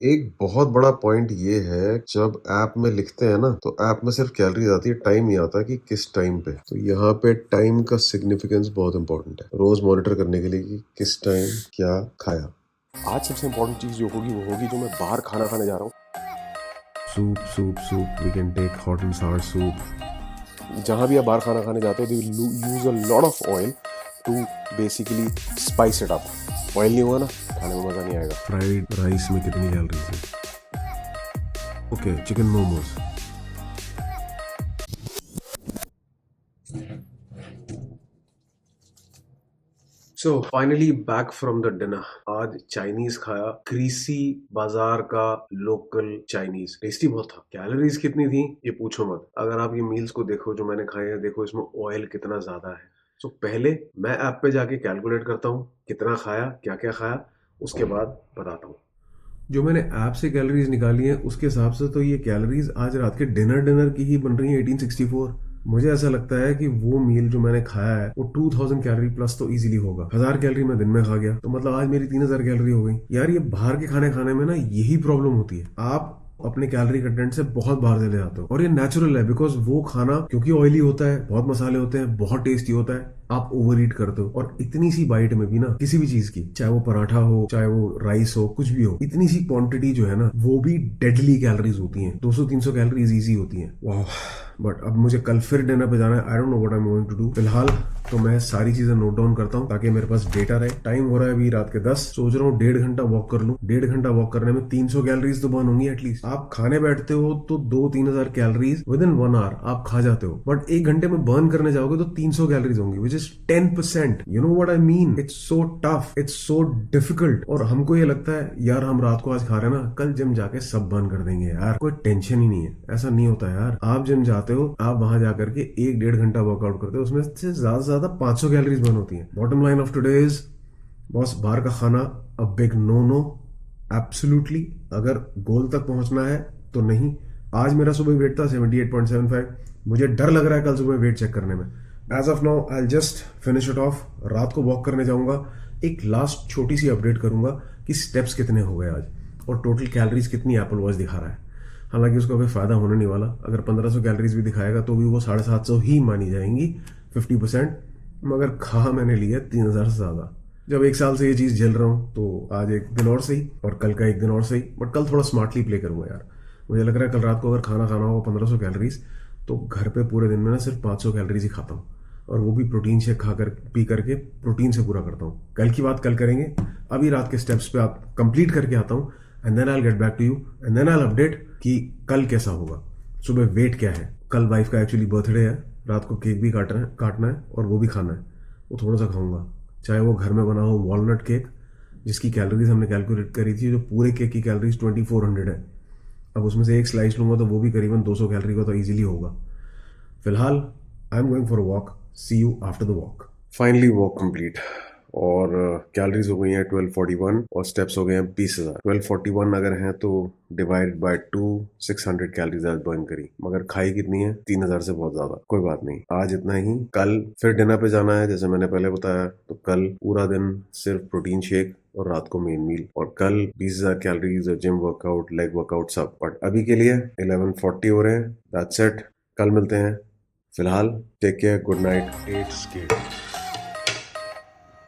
एक बहुत बड़ा पॉइंट ये है, जब ऐप में लिखते हैं ना तो ऐप में सिर्फ कैलोरीज आती है, टाइम नहीं आता कि किस टाइम पे। तो यहाँ पे टाइम का सिग्निफिकेंस बहुत इंपॉर्टेंट है, रोज मॉनिटर करने के लिए कि किस टाइम क्या खाया। आज सबसे इम्पोर्टेंट चीज़ जो होगी वो होगी जो मैं बाहर खाना खाने जा रहा हूँ। Soup soup soup, we can take hot and sour soup. जहाँ भी आप बाहर खाना खाने जाते हो they will use a lot of oil to basically spice it up. Oil नहीं होगा ना, खाने में मज़ा नहीं आएगा। फ्राइड राइस में कितनी कैलोरीज है? Okay, chicken momos. So finally back from the dinner. आज चाइनीज खाया, ग्रीसी बाजार का लोकल चाइनीज। टेस्टी बहुत था। कैलोरीज कितनी थी ये पूछो मत। अगर आप ये मील्स को देखो जो मैंने खाए हैं, देखो इसमें ऑयल कितना ज्यादा है। सो पहले मैं ऐप पे जाके कैलकुलेट करता हूँ कितना खाया, क्या क्या खाया, उसके बाद बताता हूँ। जो मैंने ऐप से कैलोरीज निकाली हैं उसके हिसाब से तो ये कैलोरीज आज रात के डिनर की ही बन रही है, 1864। मुझे ऐसा लगता है कि वो मील जो मैंने खाया है वो 2000 कैलोरी प्लस तो इजीली होगा। 1000 कैलोरी मैं दिन में खा गया, तो मतलब आज मेरी 3000 कैलोरी हो गई। यार ये बाहर के खाने खाने में ना यही प्रॉब्लम होती है, आप अपने कैलोरी कंटेंट से बहुत बाहर चले जाते हो। और ये नेचुरल है, बिकॉज वो खाना क्योंकि ऑयली होता है, बहुत मसाले होते हैं, बहुत टेस्टी होता है, आप ओवर ईट करते हो। और इतनी सी बाइट में भी ना किसी भी चीज की, चाहे वो पराठा हो, चाहे वो राइस हो, कुछ भी हो, इतनी सी क्वांटिटी जो है ना वो भी डेडली कैलोरीज होती हैं। 200-300 कैलोरीज इजी होती हैं। वाह। बट अब मुझे कल फिर डिनर पे जाना है। I don't know what I am going to do. फिलहाल तो मैं सारी चीजें नोट डाउन करता हूँ ताकि मेरे पास डेटा रहे। टाइम हो रहा है अभी रात के 10। सोच रहा हूँ 1.5 घंटा वॉक कर लूँ। 1.5 घंटा वॉक करने में 300 कैलोरीज तो बर्न होंगी एटलीस्ट। आप खाने बैठते हो तो 2-3 हजार कैलोरीज विद इन 1 आवर आप खा जाते हो, बट 1 घंटे में बर्न करने जाओगे तो 300 कैलोरीज होंगी, which is 10%। You know what I mean? It's so tough, it's so difficult. और हमको ये लगता है यार हम रात को आज खा रहे हैं ना, कल जिम जाके सब बर्न कर देंगे यार, कोई टेंशन ही नहीं है। ऐसा नहीं होता यार। आप जिम जाते हो, आप वहां जाकर के 1-1.5 घंटा वर्कआउट करते हो, उसमें से ज्यादा से ज्यादा 500 कैलोरीज बर्न होती है। Bottom line of today is, boss बाहर का खाना a big no no, absolutely. अगर गोल तक पहुंचना है तो नहीं। आज मेरा सुबह वेट था 78.75। मुझे डर लग रहा है कल सुबह वेट चेक करने में। As of now I just finish it off. रात को वॉक करने जाऊंगा, एक लास्ट छोटी सी अपडेट करूंगा कि स्टेप्स कितने हो गए आज और टोटल कैलोरीज कितनी एप्पल वॉच दिखा रहा है। हालांकि उसका कोई फायदा होने नहीं वाला। अगर 1500 कैलोरीज भी दिखाएगा तो भी वो 750 ही मानी जाएंगी, 50%। मगर खा मैंने लिया 3000 से ज्यादा। जब एक साल से ये चीज झेल रहा हूँ तो आज एक दिन और सही और कल का एक दिन और सही, बट कल थोड़ा स्मार्टली प्ले करूंगा यार। मुझे लग रहा है कल रात को अगर खाना खाना होगा 1500 कैलोरीज, तो घर पे पूरे दिन में ना सिर्फ 500 कैलोरीज ही खाता हूँ, और वो भी प्रोटीन शेक खाकर पी करके प्रोटीन से पूरा करता हूँ। कल की बात कल करेंगे। अभी रात के स्टेप्स पे आप कंप्लीट करके आता हूँ, and then I get back to you, and then I update कि कल कैसा होगा, सुबह वेट क्या है। कल वाइफ का एक्चुअली बर्थडे है, रात को केक भी काटना है और वो भी खाना है। वो थोड़ा सा खाऊंगा, चाहे वो घर में बना हो वॉलनट केक, जिसकी कैलोरीज हमने कैलकुलेट करी थी, जो पूरे केक की कैलोरीज 2400 है। अब उसमें से एक स्लाइस लूंगा तो वो भी करीबन 200 कैलोरी का तो इजीली होगा। फिलहाल I am going for a walk, see you after the walk. Finally walk complete, और कैलोरीज हो गई हैं 1241 और स्टेप्स हो गए हैं 20,000। 1241 अगर हैं तो डिवाइड बाय 2, 600 कैलोरीज आज बर्न करी। मगर खाई कितनी है? 3000 से बहुत ज्यादा। कोई बात नहीं, आज इतना ही। कल फिर डिनर पे जाना है जैसे मैंने पहले बताया, तो कल पूरा दिन सिर्फ प्रोटीन शेक और रात को मेन मील, और कल 20,000 calories, gym workout, leg workout सब। बट अभी के लिए 1140 हो रहे हैं। That's it. कल मिलते हैं। फिलहाल take care, good night. It's cake.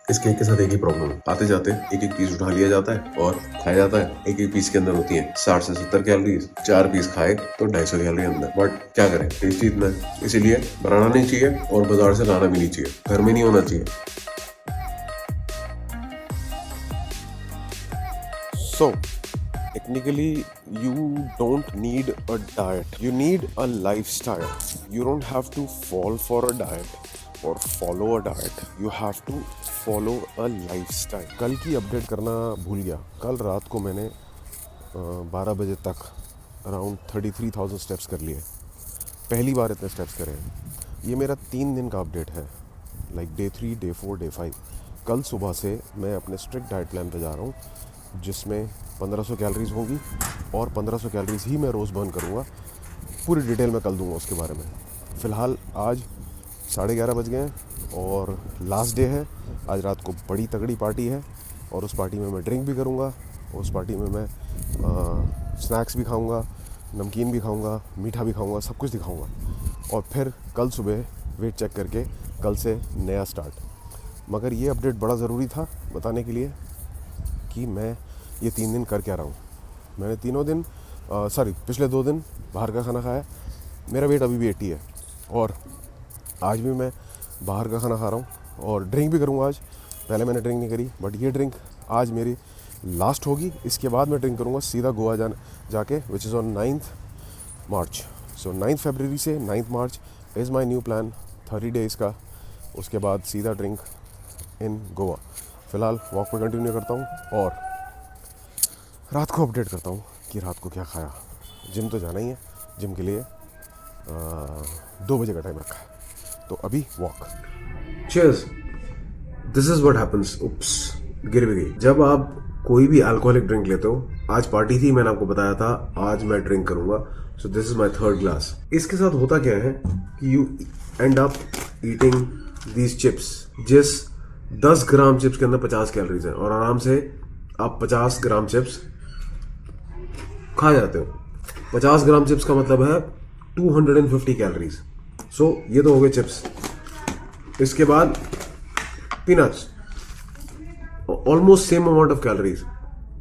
इस केक के साथ एक ही प्रॉब्लम है, आते जाते एक एक पीस उठा लिया जाता है और खाया जाता है। एक एक पीस के अंदर होती है 60 से 70 कैलोरीज। 4 पीस खाए तो 250 कैलोरी अंदर। बट क्या करें, टेस्टी इतना है, इसीलिए बनाना नहीं चाहिए और बाजार से लाना भी नहीं चाहिए, घर में नहीं होना चाहिए। So, technically, you don't need a diet. You need a lifestyle. You don't have to fall for a diet or follow a diet. You have to follow a lifestyle. कल की अपडेट करना भूल गया। कल रात को मैंने 12 बजे तक अराउंड 33,000 स्टेप्स कर लिए। पहली बार इतने स्टेप्स करे हैं। ये मेरा 3 दिन का अपडेट है, लाइक डे 3, डे 4, डे 5। कल सुबह से मैं अपने स्ट्रिक्ट डाइट प्लान पे जा रहा हूँ, जिसमें 1500 कैलोरीज होंगी और 1500 कैलोरीज ही मैं रोज़ बर्न करूँगा। पूरी डिटेल में कल दूंगा उसके बारे में। फ़िलहाल आज 11:30 बज गए हैं और लास्ट डे है। आज रात को बड़ी तगड़ी पार्टी है और उस पार्टी में मैं ड्रिंक भी करूँगा उस पार्टी में मैं स्नैक्स भी खाऊंगा, नमकीन भी खाऊंगा, मीठा भी खाऊंगा, सब कुछ दिखाऊंगा। और फिर कल सुबह वेट चेक करके कल से नया स्टार्ट। मगर ये अपडेट बड़ा ज़रूरी था बताने के लिए कि मैं ये 3 दिन कर क्या रहा हूँ। मैंने पिछले 2 दिन बाहर का खाना खाया। मेरा वेट अभी भी 80 है और आज भी मैं बाहर का खाना खा रहा हूँ और ड्रिंक भी करूँगा आज। पहले मैंने ड्रिंक नहीं करी, बट ये ड्रिंक आज मेरी लास्ट होगी। इसके बाद मैं ड्रिंक करूँगा सीधा गोवा जाके which is on 9th March. So 9th फरवरी से 9th March is my new plan 30 days का। उसके बाद सीधा ड्रिंक इन गोवा। फ़िलहाल वॉक पर कंटिन्यू करता हूँ और रात को अपडेट करता हूँ कि रात को क्या खाया। जिम तो जाना ही है, जिम के लिए 2 बजे का टाइम रखा है, तो अभी walk. Cheers. This is what happens. Oops, गिर भी गई। जब आप कोई भी अल्कोहलिक ड्रिंक लेते हो, आज पार्टी थी, मैंने आपको बताया था आज मैं ड्रिंक करूंगा, so this is my 3rd glass. इसके साथ होता क्या है कि you and up eating these chips. जिस 10 ग्राम चिप्स के अंदर 50 कैलोरीज है और आराम से आप 50 ग्राम चिप्स खा जाते हो। 50 ग्राम चिप्स का मतलब है 250 कैलोरीज। सो ये तो हो गए चिप्स। इसके बाद peanuts, almost same amount of calories.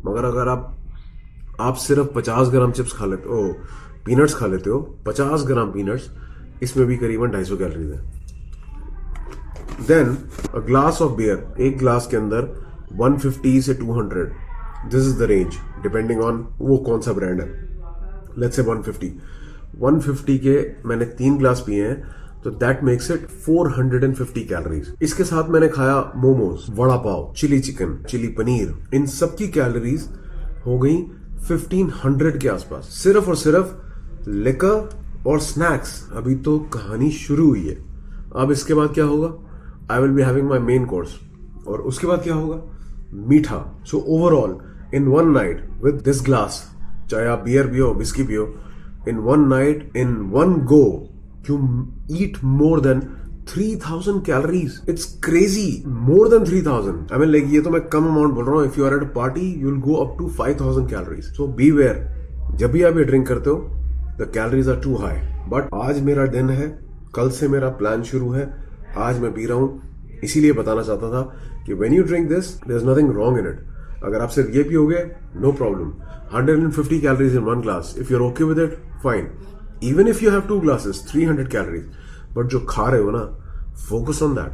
मगर अगर आप सिर्फ 50 ग्राम चिप्स खा लेते हो, पीनट्स खा लेते हो, 50 ग्राम पीनट्स, इसमें भी करीबन 250 कैलोरीज है। Then a glass of beer, एक ग्लास के अंदर 150 से 200, this is the range depending on वो कौन सा ब्रांड है। लेट्स से 150 के मैंने 3 ग्लास पिए हैं, तो दैट मेक्स इट 450 कैलोरीज। इसके साथ मैंने खाया momos, vada pav, chilli chicken, chilli paneer. इन सब की कैलोरीज हो गई 1500 के आसपास, सिर्फ और सिर्फ लिकर और स्नैक्स। अभी तो कहानी शुरू हुई है। अब इसके बाद क्या होगा? I will be having my main course, और उसके बाद क्या होगा? मीठा। So overall in one night with this glass, चाहे आप बियर पियो, विस्की पियो, in one night, in one go, you eat more than 3000 calories. It's crazy. More than 3000. I mean, like, ये तो मैं कम अमाउंट बोल रहा हूँ. If you are at a party, you'll go up to 5000 calories. So beware. जब भी आप ये ड्रिंक करते हो, the calories are too high. But आज मेरा दिन है, कल से मेरा प्लान शुरू है, आज मैं पी रहा हूँ। इसीलिए बताना चाहता था कि when you drink this, there's nothing wrong in it. अगर आप सिर्फ ये पियोगे, no problem. 150 calories in one glass. If you're okay with it, fine. Even if you have 2 glasses, 300 calories. But जो खा रहे हो ना, फोकस ऑन दैट।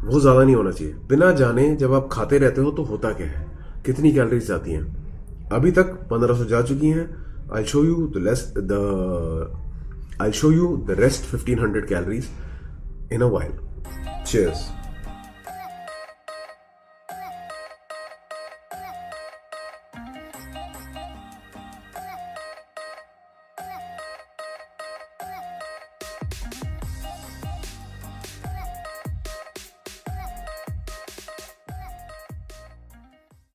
वो ज्यादा नहीं होना चाहिए। बिना जाने जब आप खाते रहते हो तो होता क्या है, कितनी कैलोरीज जाती हैं। अभी तक 1500 जा चुकी हैं। I'll show you the rest 1500 calories in a while. Cheers.